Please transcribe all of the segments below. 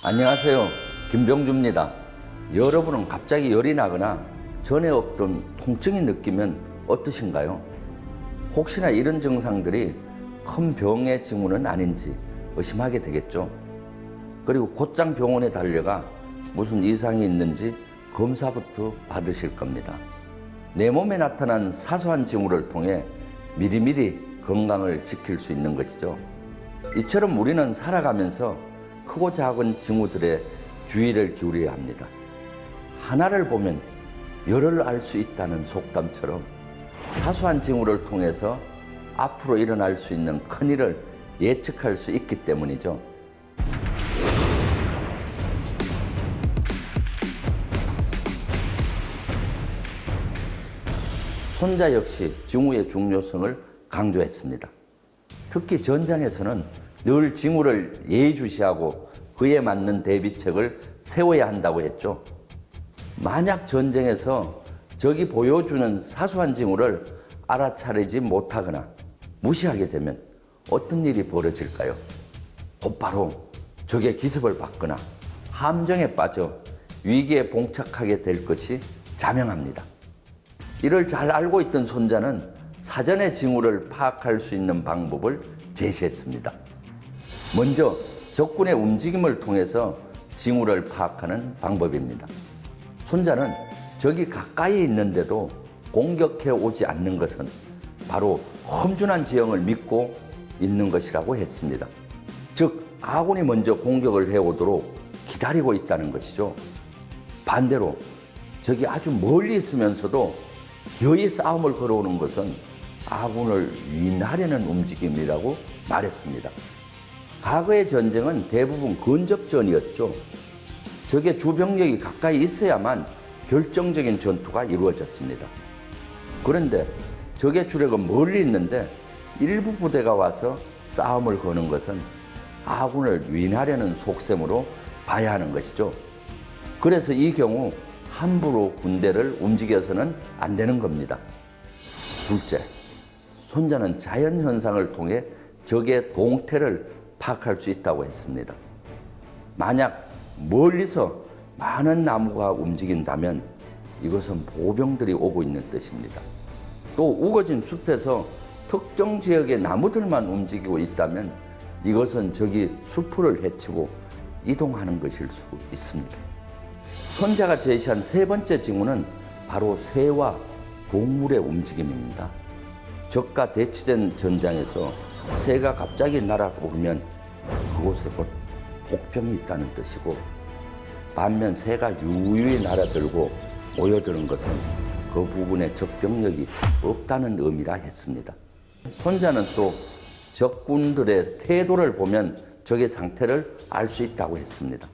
안녕하세요. 김병주입니다. 여러분은 갑자기 열이 나거나 전에 없던 통증이 느끼면 어떠신가요? 혹시나 이런 증상들이 큰 병의 징후는 아닌지 의심하게 되겠죠. 그리고 곧장 병원에 달려가 무슨 이상이 있는지 검사부터 받으실 겁니다. 내 몸에 나타난 사소한 징후를 통해 미리미리 건강을 지킬 수 있는 것이죠. 이처럼 우리는 살아가면서 크고 작은 징후들에 주의를 기울여야 합니다. 하나를 보면 열을 알 수 있다는 속담처럼 사소한 징후를 통해서 앞으로 일어날 수 있는 큰일을 예측할 수 있기 때문이죠. 손자 역시 징후의 중요성을 강조했습니다. 특히 전장에서는 늘 징후를 예의주시하고 그에 맞는 대비책을 세워야 한다고 했죠. 만약 전쟁에서 적이 보여주는 사소한 징후를 알아차리지 못하거나 무시하게 되면 어떤 일이 벌어질까요? 곧바로 적의 기습을 받거나 함정에 빠져 위기에 봉착하게 될 것이 자명합니다. 이를 잘 알고 있던 손자는 사전에 징후를 파악할 수 있는 방법을 제시했습니다. 먼저 적군의 움직임을 통해서 징후를 파악하는 방법입니다. 손자는 적이 가까이 있는데도 공격해 오지 않는 것은 바로 험준한 지형을 믿고 있는 것이라고 했습니다. 즉, 아군이 먼저 공격을 해오도록 기다리고 있다는 것이죠. 반대로 적이 아주 멀리 있으면서도 기어이 싸움을 걸어오는 것은 아군을 위인하려는 움직임이라고 말했습니다. 과거의 전쟁은 대부분 근접전이었죠. 적의 주병력이 가까이 있어야만 결정적인 전투가 이루어졌습니다. 그런데 적의 주력은 멀리 있는데 일부 부대가 와서 싸움을 거는 것은 아군을 위인하려는 속셈으로 봐야 하는 것이죠. 그래서 이 경우 함부로 군대를 움직여서는 안 되는 겁니다. 둘째, 손자는 자연현상을 통해 적의 동태를 파악할 수 있다고 했습니다. 만약 멀리서 많은 나무가 움직인다면 이것은 보병들이 오고 있는 뜻입니다. 또 우거진 숲에서 특정 지역의 나무들만 움직이고 있다면 이것은 적이 숲을 헤치고 이동하는 것일 수 있습니다. 손자가 제시한 세 번째 징후는 바로 새와 동물의 움직임입니다. 적과 대치된 전장에서 새가 갑자기 날아오르면 그곳에 곧 복병이 있다는 뜻이고, 반면 새가 유유히 날아들고 모여드는 것은 그 부분에 적병력이 없다는 의미라 했습니다. 손자는 또 적군들의 태도를 보면 적의 상태를 알 수 있다고 했습니다.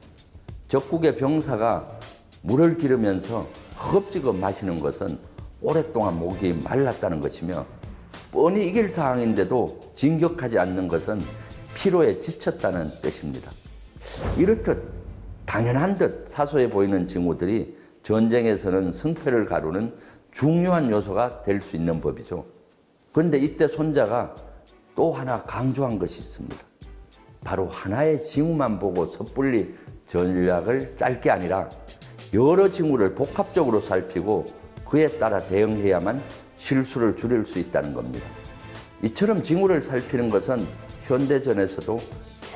적국의 병사가 물을 기르면서 허겁지겁 마시는 것은 오랫동안 목이 말랐다는 것이며, 뻔히 이길 상황인데도 진격하지 않는 것은 피로에 지쳤다는 뜻입니다. 이렇듯 당연한 듯 사소해 보이는 징후들이 전쟁에서는 승패를 가르는 중요한 요소가 될 수 있는 법이죠. 그런데 이때 손자가 또 하나 강조한 것이 있습니다. 바로 하나의 징후만 보고 섣불리 전략을 짤 게 아니라 여러 징후를 복합적으로 살피고 그에 따라 대응해야만 실수를 줄일 수 있다는 겁니다. 이처럼 징후를 살피는 것은 현대전에서도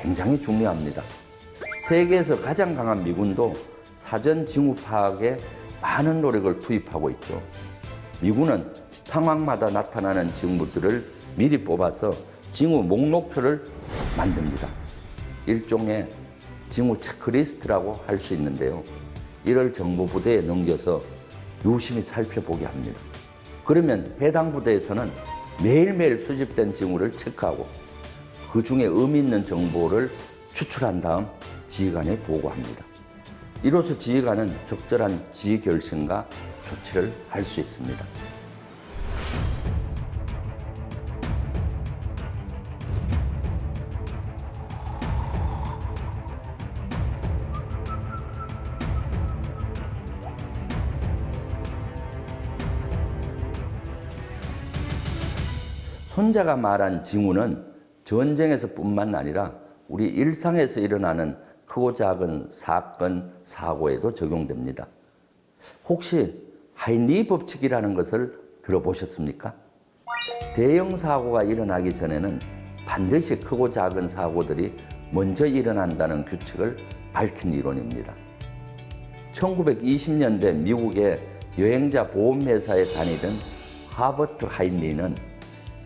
굉장히 중요합니다. 세계에서 가장 강한 미군도 사전 징후 파악에 많은 노력을 투입하고 있죠. 미군은 상황마다 나타나는 징후들을 미리 뽑아서 징후 목록표를 만듭니다. 일종의 징후 체크리스트라고 할 수 있는데요. 이를 정보부대에 넘겨서 유심히 살펴보게 합니다. 그러면 해당 부대에서는 매일매일 수집된 징후를 체크하고 그 중에 의미 있는 정보를 추출한 다음 지휘관에 보고합니다. 이로써 지휘관은 적절한 지휘 결정과 조치를 할 수 있습니다. 손자가 말한 징후는 전쟁에서뿐만 아니라 우리 일상에서 일어나는 크고 작은 사건, 사고에도 적용됩니다. 혹시 하인리 법칙이라는 것을 들어보셨습니까? 대형 사고가 일어나기 전에는 반드시 크고 작은 사고들이 먼저 일어난다는 규칙을 밝힌 이론입니다. 1920년대 미국의 여행자 보험회사에 다니던 하버트 하인리는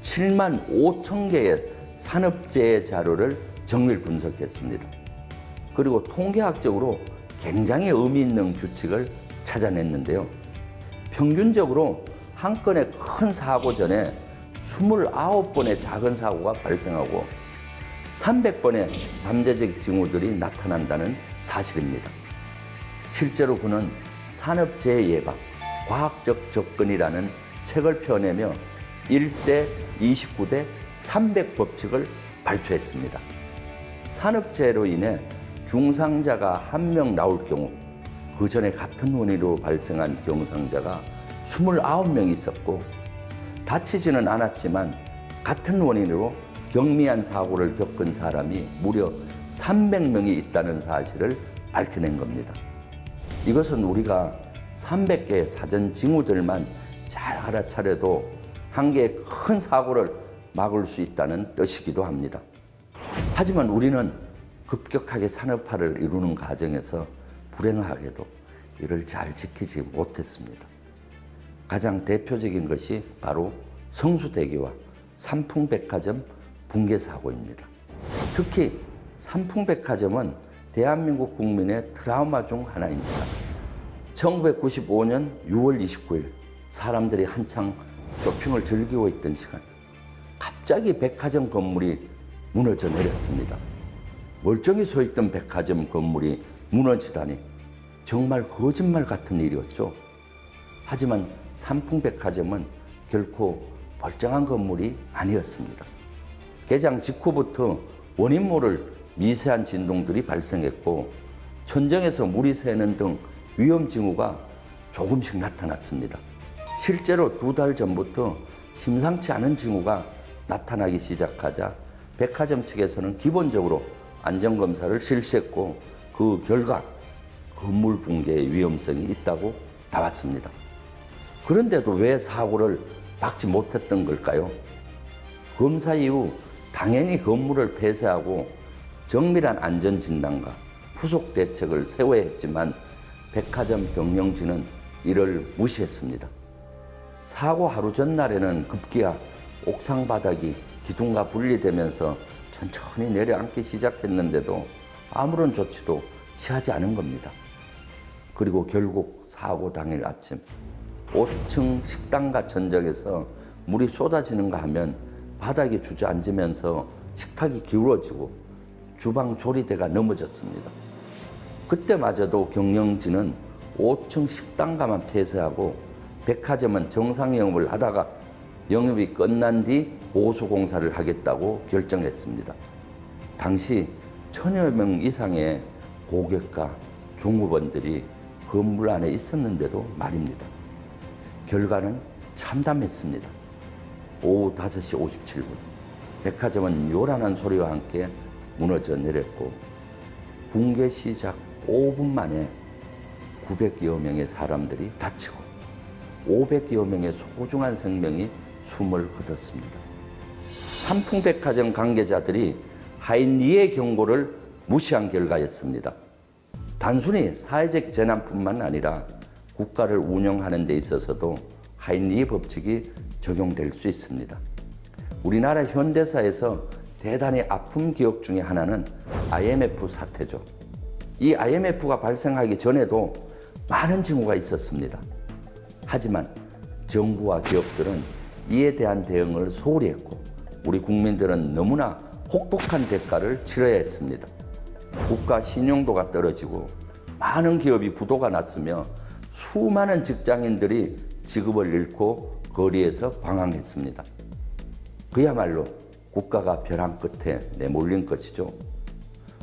7만 5천 개의 산업재해 자료를 정밀 분석했습니다. 그리고 통계학적으로 굉장히 의미 있는 규칙을 찾아냈는데요. 평균적으로 한 건의 큰 사고 전에 29번의 작은 사고가 발생하고 300번의 잠재적 징후들이 나타난다는 사실입니다. 실제로 그는 산업재해 예방, 과학적 접근이라는 책을 펴내며 1대 29대 300 법칙을 발표했습니다. 산업재해로 인해 중상자가 1명 나올 경우 그 전에 같은 원인으로 발생한 경상자가 29명 있었고 다치지는 않았지만 같은 원인으로 경미한 사고를 겪은 사람이 무려 300명이 있다는 사실을 밝혀낸 겁니다. 이것은 우리가 300개의 사전 징후들만 잘 알아차려도 한 개의 큰 사고를 막을 수 있다는 뜻이기도 합니다. 하지만 우리는 급격하게 산업화를 이루는 과정에서 불행하게도 이를 잘 지키지 못했습니다. 가장 대표적인 것이 바로 성수대교와 삼풍백화점 붕괴 사고입니다. 특히 삼풍백화점은 대한민국 국민의 트라우마 중 하나입니다. 1995년 6월 29일 사람들이 한창 쇼핑을 즐기고 있던 시간 갑자기 백화점 건물이 무너져 내렸습니다. 멀쩡히 서 있던 백화점 건물이 무너지다니 정말 거짓말 같은 일이었죠. 하지만 삼풍백화점은 결코 멀쩡한 건물이 아니었습니다. 개장 직후부터 원인 모를 미세한 진동들이 발생했고 천정에서 물이 새는 등 위험 징후가 조금씩 나타났습니다. 실제로 2달 전부터 심상치 않은 징후가 나타나기 시작하자 백화점 측에서는 기본적으로 안전검사를 실시했고 그 결과 건물 붕괴의 위험성이 있다고 나왔습니다. 그런데도 왜 사고를 막지 못했던 걸까요? 검사 이후 당연히 건물을 폐쇄하고 정밀한 안전진단과 후속 대책을 세워야 했지만 백화점 경영진은 이를 무시했습니다. 사고 하루 전날에는 급기야 옥상 바닥이 기둥과 분리되면서 천천히 내려앉기 시작했는데도 아무런 조치도 취하지 않은 겁니다. 그리고 결국 사고 당일 아침 5층 식당과 전적에서 물이 쏟아지는가 하면 바닥이 주저앉으면서 식탁이 기울어지고 주방 조리대가 넘어졌습니다. 그때마저도 경영진은 5층 식당가만 폐쇄하고 백화점은 정상 영업을 하다가 영업이 끝난 뒤 보수 공사를 하겠다고 결정했습니다. 당시 1000여 명 이상의 고객과 종업원들이 건물 안에 있었는데도 말입니다. 결과는 참담했습니다. 오후 5시 57분 백화점은 요란한 소리와 함께 무너져 내렸고 붕괴 시작 5분 만에 900여 명의 사람들이 다치고 500여 명의 소중한 생명이 숨을 거뒀습니다. 삼풍백화점 관계자들이 하인리의 경고를 무시한 결과였습니다. 단순히 사회적 재난뿐만 아니라 국가를 운영하는 데 있어서도 하인리 법칙이 적용될 수 있습니다. 우리나라 현대사에서 대단히 아픈 기억 중에 하나는 IMF 사태죠. 이 IMF가 발생하기 전에도 많은 징후가 있었습니다. 하지만 정부와 기업들은 이에 대한 대응을 소홀히 했고 우리 국민들은 너무나 혹독한 대가를 치러야 했습니다. 국가 신용도가 떨어지고 많은 기업이 부도가 났으며 수많은 직장인들이 직업을 잃고 거리에서 방황했습니다. 그야말로 국가가 벼랑 끝에 내몰린 것이죠.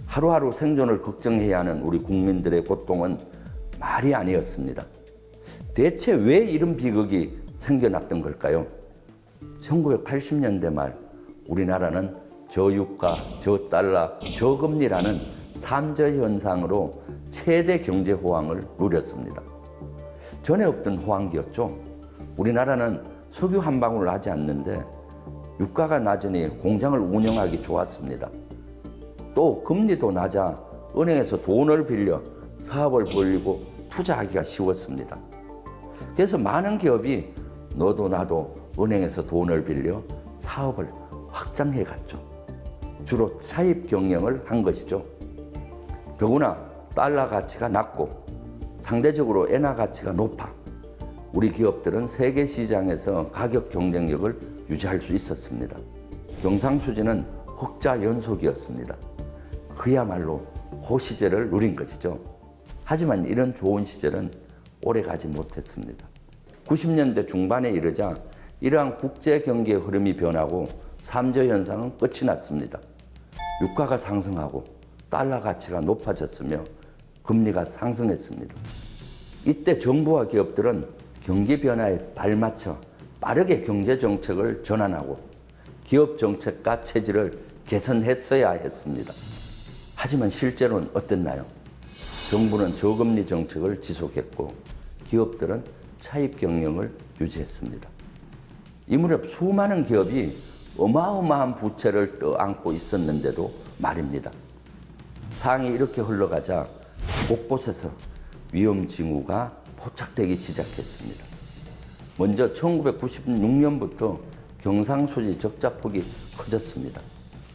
하루하루 생존을 걱정해야 하는 우리 국민들의 고통은 말이 아니었습니다. 대체 왜 이런 비극이 생겨났던 걸까요? 1980년대 말 우리나라는 저유가, 저달러, 저금리라는 삼저 현상으로 최대 경제 호황을 누렸습니다. 전에 없던 호황기였죠. 우리나라는 석유 한 방울 나지 않는데 유가가 낮으니 공장을 운영하기 좋았습니다. 또 금리도 낮아 은행에서 돈을 빌려 사업을 벌리고 투자하기가 쉬웠습니다. 그래서 많은 기업이 너도 나도 은행에서 돈을 빌려 사업을 확장해 갔죠. 주로 차입 경영을 한 것이죠. 더구나 달러 가치가 낮고 상대적으로 엔화 가치가 높아 우리 기업들은 세계 시장에서 가격 경쟁력을 유지할 수 있었습니다. 경상수지는 흑자 연속이었습니다. 그야말로 호시절을 누린 것이죠. 하지만 이런 좋은 시절은 오래가지 못했습니다. 90년대 중반에 이르자 이러한 국제 경기의 흐름이 변하고 삼저 현상은 끝이 났습니다. 유가가 상승하고 달러 가치가 높아졌으며 금리가 상승했습니다. 이때 정부와 기업들은 경기 변화에 발맞춰 빠르게 경제 정책을 전환하고 기업 정책과 체질을 개선했어야 했습니다. 하지만 실제로는 어땠나요? 정부는 저금리 정책을 지속했고 기업들은 차입 경영을 유지했습니다. 이 무렵 수많은 기업이 어마어마한 부채를 떠안고 있었는데도 말입니다. 상황이 이렇게 흘러가자 곳곳에서 위험 징후가 포착되기 시작했습니다. 먼저 1996년부터 경상수지 적자폭이 커졌습니다.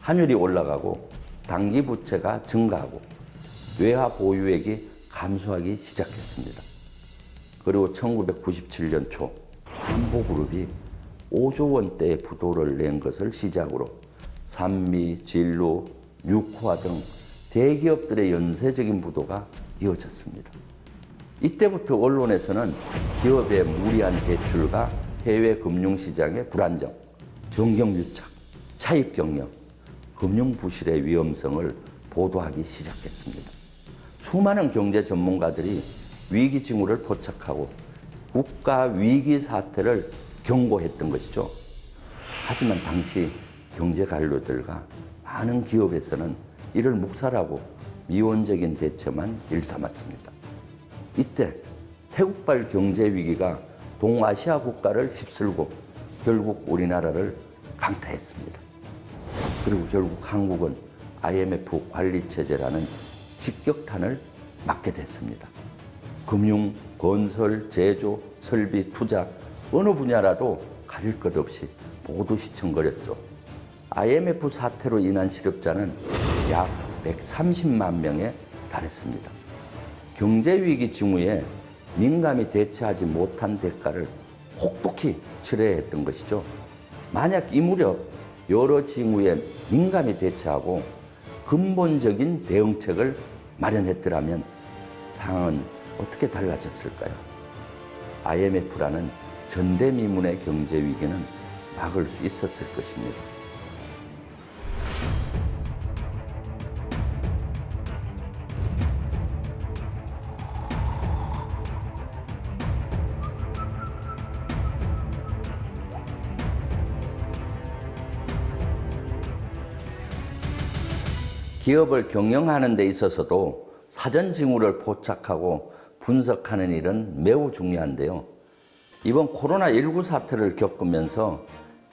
환율이 올라가고 단기 부채가 증가하고 외화 보유액이 감소하기 시작했습니다. 그리고 1997년 초 한보그룹이 5조 원대의 부도를 낸 것을 시작으로 산미, 진로, 뉴코아 등 대기업들의 연쇄적인 부도가 이어졌습니다. 이때부터 언론에서는 기업의 무리한 대출과 해외 금융시장의 불안정, 정경유착, 차입 경영, 금융 부실의 위험성을 보도하기 시작했습니다. 수많은 경제 전문가들이 위기 징후를 포착하고 국가 위기 사태를 경고했던 것이죠. 하지만 당시 경제 관료들과 많은 기업에서는 이를 묵살하고 미온적인 대처만 일삼았습니다. 이때 태국발 경제 위기가 동아시아 국가를 휩쓸고 결국 우리나라를 강타했습니다. 그리고 결국 한국은 IMF 관리체제라는 직격탄을 맞게 됐습니다. 금융, 건설, 제조, 설비, 투자 어느 분야라도 가릴 것 없이 모두 휘청거렸어. IMF 사태로 인한 실업자는 약 130만 명에 달했습니다. 경제위기 징후에 민감히 대처하지 못한 대가를 혹독히 치러야 했던 것이죠. 만약 이 무렵 여러 징후에 민감히 대처하고 근본적인 대응책을 마련했더라면 상황은 어떻게 달라졌을까요? IMF라는 전대미문의 경제위기는 막을 수 있었을 것입니다. 기업을 경영하는 데 있어서도 사전 징후를 포착하고 분석하는 일은 매우 중요한데요. 이번 코로나19 사태를 겪으면서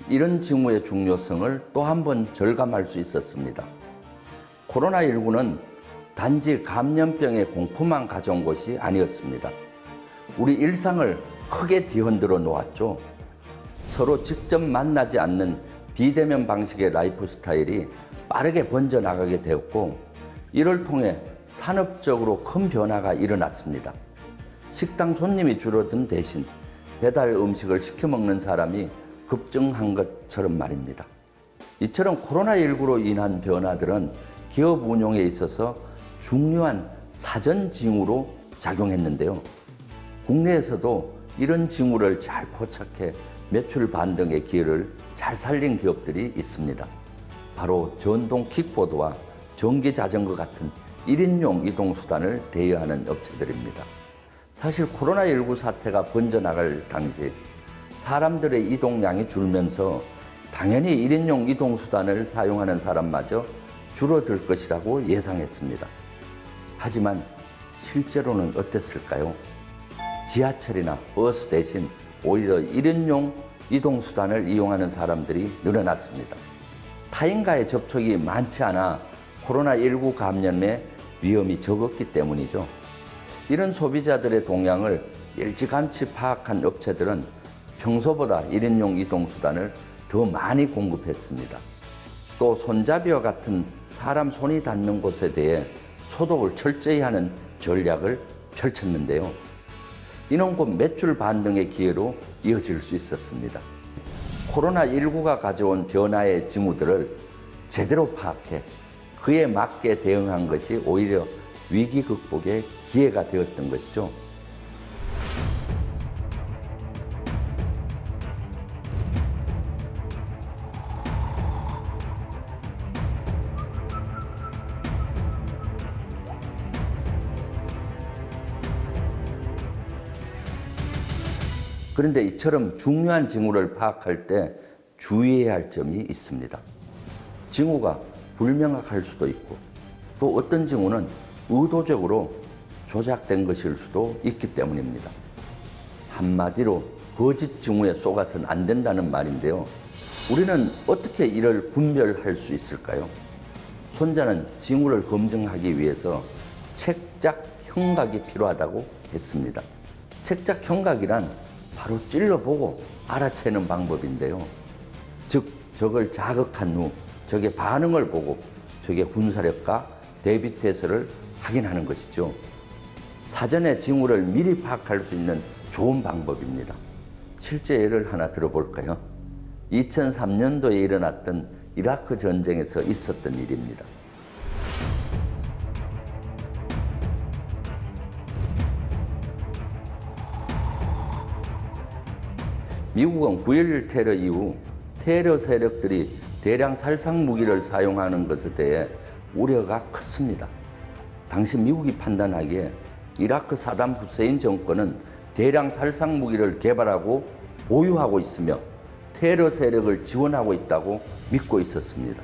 이런 징후의 중요성을 또 한 번 절감할 수 있었습니다. 코로나19는 단지 감염병의 공포만 가져온 것이 아니었습니다. 우리 일상을 크게 뒤흔들어 놓았죠. 서로 직접 만나지 않는 비대면 방식의 라이프 스타일이 빠르게 번져나가게 되었고 이를 통해 산업적으로 큰 변화가 일어났습니다. 식당 손님이 줄어든 대신 배달 음식을 시켜 먹는 사람이 급증한 것처럼 말입니다. 이처럼 코로나19로 인한 변화들은 기업 운용에 있어서 중요한 사전 징후로 작용했는데요. 국내에서도 이런 징후를 잘 포착해 매출 반등의 기회를 잘 살린 기업들이 있습니다. 바로 전동 킥보드와 전기 자전거 같은 1인용 이동수단을 대여하는 업체들입니다. 사실 코로나19 사태가 번져나갈 당시 사람들의 이동량이 줄면서 당연히 1인용 이동수단을 사용하는 사람마저 줄어들 것이라고 예상했습니다. 하지만 실제로는 어땠을까요? 지하철이나 버스 대신 오히려 1인용 이동수단을 이용하는 사람들이 늘어났습니다. 타인과의 접촉이 많지 않아 코로나19 감염의 위험이 적었기 때문이죠. 이런 소비자들의 동향을 일찌감치 파악한 업체들은 평소보다 1인용 이동수단을 더 많이 공급했습니다. 또 손잡이와 같은 사람 손이 닿는 곳에 대해 소독을 철저히 하는 전략을 펼쳤는데요. 이는 곧 매출 반등의 기회로 이어질 수 있었습니다. 코로나19가 가져온 변화의 징후들을 제대로 파악해 그에 맞게 대응한 것이 오히려 위기 극복의 기회가 되었던 것이죠. 그런데 이처럼 중요한 징후를 파악할 때 주의해야 할 점이 있습니다. 징후가 불명확할 수도 있고 또 어떤 징후는 의도적으로 조작된 것일 수도 있기 때문입니다. 한마디로 거짓 징후에 속아서는 안 된다는 말인데요. 우리는 어떻게 이를 분별할 수 있을까요? 손자는 징후를 검증하기 위해서 책작 형각이 필요하다고 했습니다. 책작 형각이란 바로 찔러보고 알아채는 방법인데요. 즉, 적을 자극한 후 적의 반응을 보고 적의 군사력과 대비태세를 확인하는 것이죠. 사전에 징후를 미리 파악할 수 있는 좋은 방법입니다. 실제 예를 하나 들어볼까요? 2003년도에 일어났던 이라크 전쟁에서 있었던 일입니다. 미국은 9.11 테러 이후 테러 세력들이 대량 살상 무기를 사용하는 것에 대해 우려가 컸습니다. 당시 미국이 판단하기에 이라크 사담 후세인 정권은 대량 살상 무기를 개발하고 보유하고 있으며 테러 세력을 지원하고 있다고 믿고 있었습니다.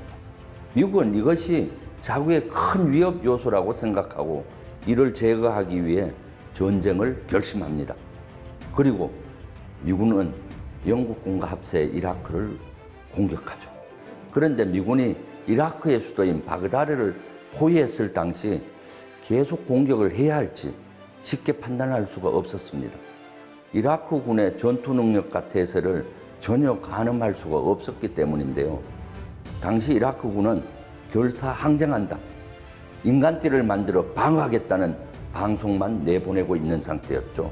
미국은 이것이 자국의 큰 위협 요소라고 생각하고 이를 제거하기 위해 전쟁을 결심합니다. 그리고 미군은 영국군과 합세 이라크를 공격하죠. 그런데 미군이 이라크의 수도인 바그다드를 포위했을 당시 계속 공격을 해야 할지 쉽게 판단할 수가 없었습니다. 이라크군의 전투 능력과 태세를 전혀 가늠할 수가 없었기 때문인데요. 당시 이라크군은 결사 항쟁한다, 인간띠를 만들어 방어하겠다는 방송만 내보내고 있는 상태였죠.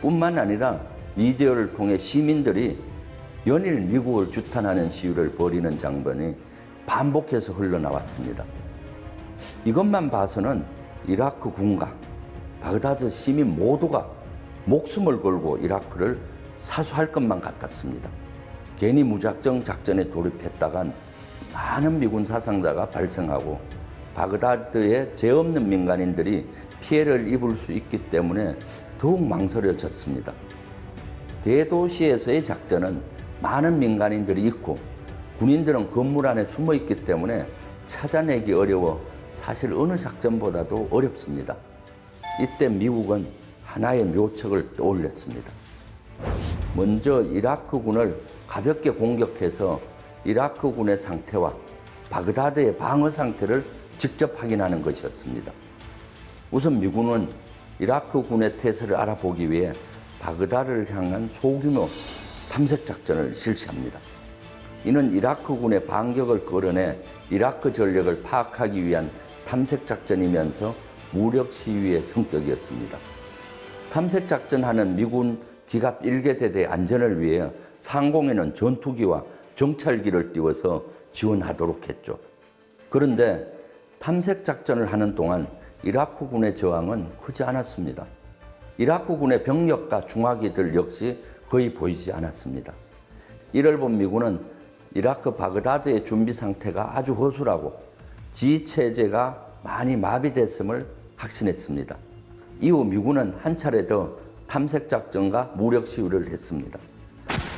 뿐만 아니라 미디어를 통해 시민들이 연일 미국을 규탄하는 시위를 벌이는 장면이 반복해서 흘러나왔습니다. 이것만 봐서는 이라크 군과 바그다드 시민 모두가 목숨을 걸고 이라크를 사수할 것만 같았습니다. 괜히 무작정 작전에 돌입했다간 많은 미군 사상자가 발생하고 바그다드에 죄 없는 민간인들이 피해를 입을 수 있기 때문에 더욱 망설여졌습니다. 대도시에서의 작전은 많은 민간인들이 있고 군인들은 건물 안에 숨어 있기 때문에 찾아내기 어려워 사실 어느 작전보다도 어렵습니다. 이때 미국은 하나의 묘책을 떠올렸습니다. 먼저 이라크군을 가볍게 공격해서 이라크군의 상태와 바그다드의 방어 상태를 직접 확인하는 것이었습니다. 우선 미군은 이라크군의 태세를 알아보기 위해 바그다드를 향한 소규모 탐색 작전을 실시합니다. 이는 이라크군의 반격을 끌어내 이라크 전력을 파악하기 위한 탐색 작전이면서 무력 시위의 성격이었습니다. 탐색 작전하는 미군 기갑 1개대대 안전을 위해 상공에는 전투기와 정찰기를 띄워서 지원하도록 했죠. 그런데 탐색 작전을 하는 동안 이라크군의 저항은 크지 않았습니다. 이라크군의 병력과 중화기들 역시 거의 보이지 않았습니다. 이를 본 미군은 이라크 바그다드의 준비 상태가 아주 허술하고 지휘체제가 많이 마비됐음을 확신했습니다. 이후 미군은 한 차례 더 탐색작전과 무력 시위를 했습니다.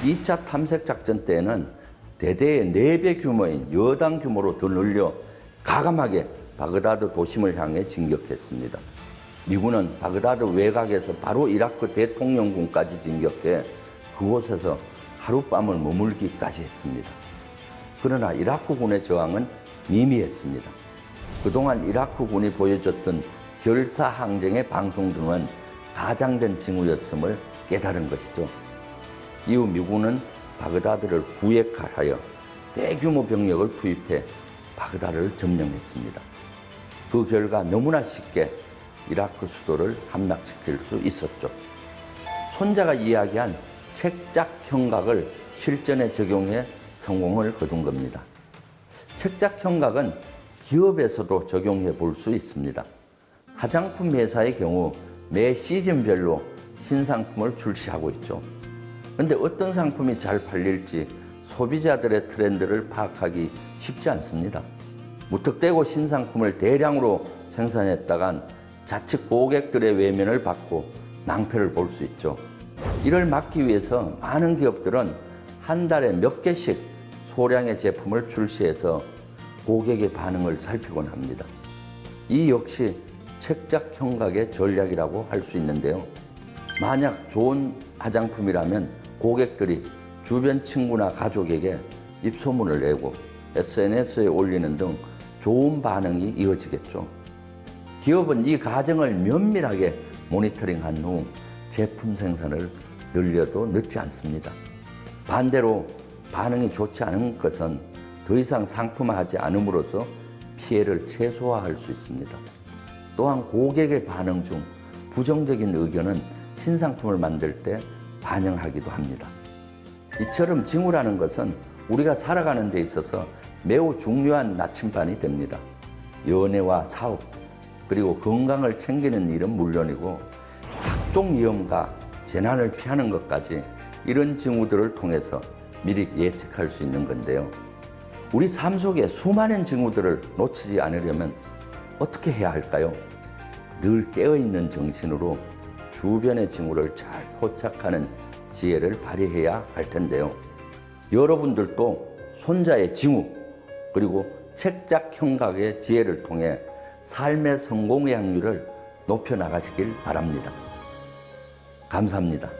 2차 탐색작전 때에는 대대의 4배 규모인 여당 규모로 더 늘려 가감하게 바그다드 도심을 향해 진격했습니다. 미군은 바그다드 외곽에서 바로 이라크 대통령궁까지 진격해 그곳에서 하룻밤을 머물기까지 했습니다. 그러나 이라크군의 저항은 미미했습니다. 그동안 이라크군이 보여줬던 결사항쟁의 방송 등은 가장된 징후였음을 깨달은 것이죠. 이후 미군은 바그다드를 구획하여 대규모 병력을 투입해 바그다드를 점령했습니다. 그 결과 너무나 쉽게 이라크 수도를 함락시킬 수 있었죠. 손자가 이야기한 책작 형각을 실전에 적용해 성공을 거둔 겁니다. 책작 형각은 기업에서도 적용해 볼 수 있습니다. 화장품 회사의 경우 매 시즌별로 신상품을 출시하고 있죠. 그런데 어떤 상품이 잘 팔릴지 소비자들의 트렌드를 파악하기 쉽지 않습니다. 무턱대고 신상품을 대량으로 생산했다간 자칫 고객들의 외면을 받고 낭패를 볼 수 있죠. 이를 막기 위해서 많은 기업들은 한 달에 몇 개씩 소량의 제품을 출시해서 고객의 반응을 살피곤 합니다. 이 역시 책작 형각의 전략이라고 할 수 있는데요. 만약 좋은 화장품이라면 고객들이 주변 친구나 가족에게 입소문을 내고 SNS에 올리는 등 좋은 반응이 이어지겠죠. 기업은 이 과정을 면밀하게 모니터링한 후 제품 생산을 늘려도 늦지 않습니다. 반대로 반응이 좋지 않은 것은 더 이상 상품화하지 않음으로써 피해를 최소화할 수 있습니다. 또한 고객의 반응 중 부정적인 의견은 신상품을 만들 때 반영하기도 합니다. 이처럼 징후라는 것은 우리가 살아가는 데 있어서 매우 중요한 나침반이 됩니다. 연애와 사업, 그리고 건강을 챙기는 일은 물론이고 각종 위험과 재난을 피하는 것까지 이런 징후들을 통해서 미리 예측할 수 있는 건데요. 우리 삶 속에 수많은 징후들을 놓치지 않으려면 어떻게 해야 할까요? 늘 깨어있는 정신으로 주변의 징후를 잘 포착하는 지혜를 발휘해야 할 텐데요. 여러분들도 손자의 징후 그리고 책작 형각의 지혜를 통해 삶의 성공의 확률을 높여나가시길 바랍니다. 감사합니다.